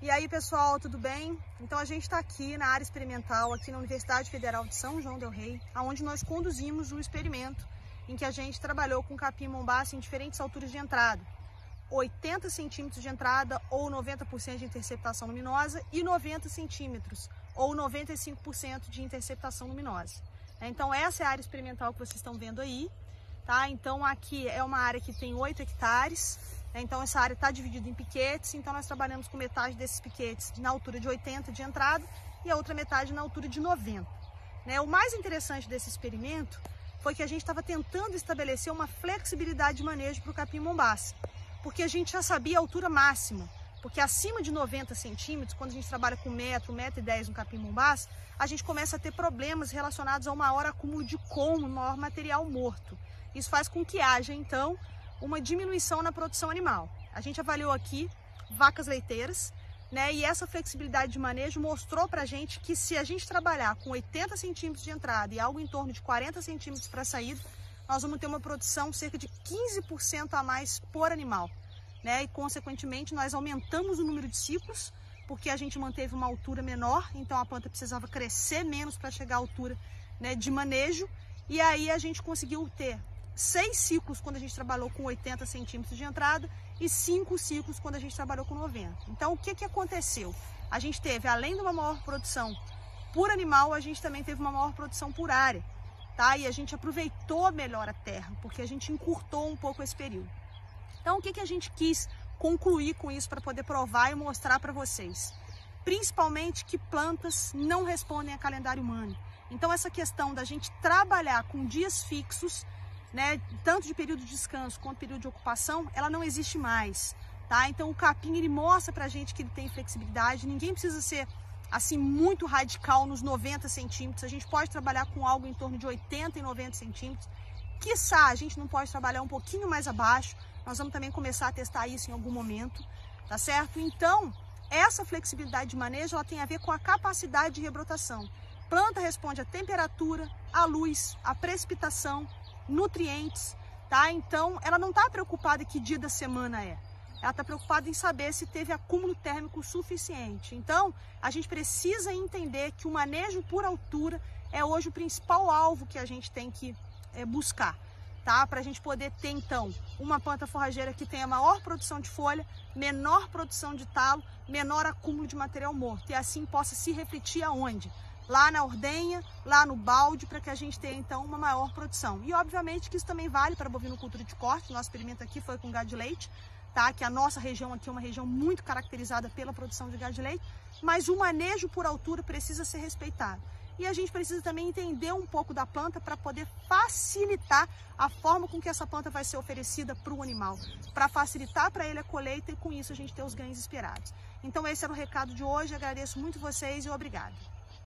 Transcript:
E aí, pessoal, tudo bem? Então a gente está aqui na área experimental, aqui na Universidade Federal de São João del Rei, onde nós conduzimos um experimento em que a gente trabalhou com capim-mombaça em diferentes alturas de entrada. 80 centímetros de entrada ou 90% de interceptação luminosa e 90 centímetros ou 95% de interceptação luminosa. Então essa é a área experimental que vocês estão vendo aí, tá? Então aqui é uma área que tem 8 hectares. Então essa área está dividida em piquetes, então nós trabalhamos com metade desses piquetes na altura de 80 de entrada e a outra metade na altura de 90. O mais interessante desse experimento foi que a gente estava tentando estabelecer uma flexibilidade de manejo para o capim-mombaça, porque a gente já sabia a altura máxima, porque acima de 90 centímetros, quando a gente trabalha com 1,10 m no capim-mombaça, a gente começa a ter problemas relacionados a um maior acúmulo de como, um maior material morto. Isso faz com que haja, então, uma diminuição na produção animal. A gente avaliou aqui vacas leiteiras, e essa flexibilidade de manejo mostrou pra gente que se a gente trabalhar com 80 centímetros de entrada e algo em torno de 40 centímetros para saída, nós vamos ter uma produção cerca de 15% a mais por animal, E consequentemente nós aumentamos o número de ciclos, porque a gente manteve uma altura menor, então a planta precisava crescer menos para chegar à altura, de manejo, e aí a gente conseguiu ter 6 ciclos quando a gente trabalhou com 80 centímetros de entrada e 5 ciclos quando a gente trabalhou com 90. Então, o que aconteceu? A gente teve, além de uma maior produção por animal, a gente também teve uma maior produção por área, tá? E a gente aproveitou melhor a terra, porque a gente encurtou um pouco esse período. Então, o que a gente quis concluir com isso para poder provar e mostrar para vocês? Principalmente que plantas não respondem a calendário humano. Então, essa questão da gente trabalhar com dias fixos, tanto de período de descanso quanto período de ocupação, ela não existe mais, tá? Então o capim, ele mostra pra gente que ele tem flexibilidade, ninguém precisa ser assim muito radical nos 90 centímetros, a gente pode trabalhar com algo em torno de 80 e 90 centímetros, quiçá a gente não pode trabalhar um pouquinho mais abaixo, nós vamos também começar a testar isso em algum momento, tá certo? Então, essa flexibilidade de manejo, ela tem a ver com a capacidade de rebrotação. Planta responde à temperatura, à luz, à precipitação, nutrientes, tá? Então, ela não está preocupada em que dia da semana é. Ela está preocupada em saber se teve acúmulo térmico suficiente. Então, a gente precisa entender que o manejo por altura é hoje o principal alvo que a gente tem que buscar, tá? Para a gente poder ter, então, uma planta forrageira que tenha maior produção de folha, menor produção de talo, menor acúmulo de material morto. E assim possa se refletir aonde? Lá na ordenha, lá no balde, para que a gente tenha, então, uma maior produção. E, obviamente, que isso também vale para a bovinocultura de corte. Nosso experimento aqui foi com gado de leite, tá? Que a nossa região aqui é uma região muito caracterizada pela produção de gado de leite, mas o manejo por altura precisa ser respeitado. E a gente precisa também entender um pouco da planta para poder facilitar a forma com que essa planta vai ser oferecida para o animal, para facilitar para ele a colheita e, com isso, a gente ter os ganhos esperados. Então, esse era o recado de hoje. Agradeço muito vocês e obrigado.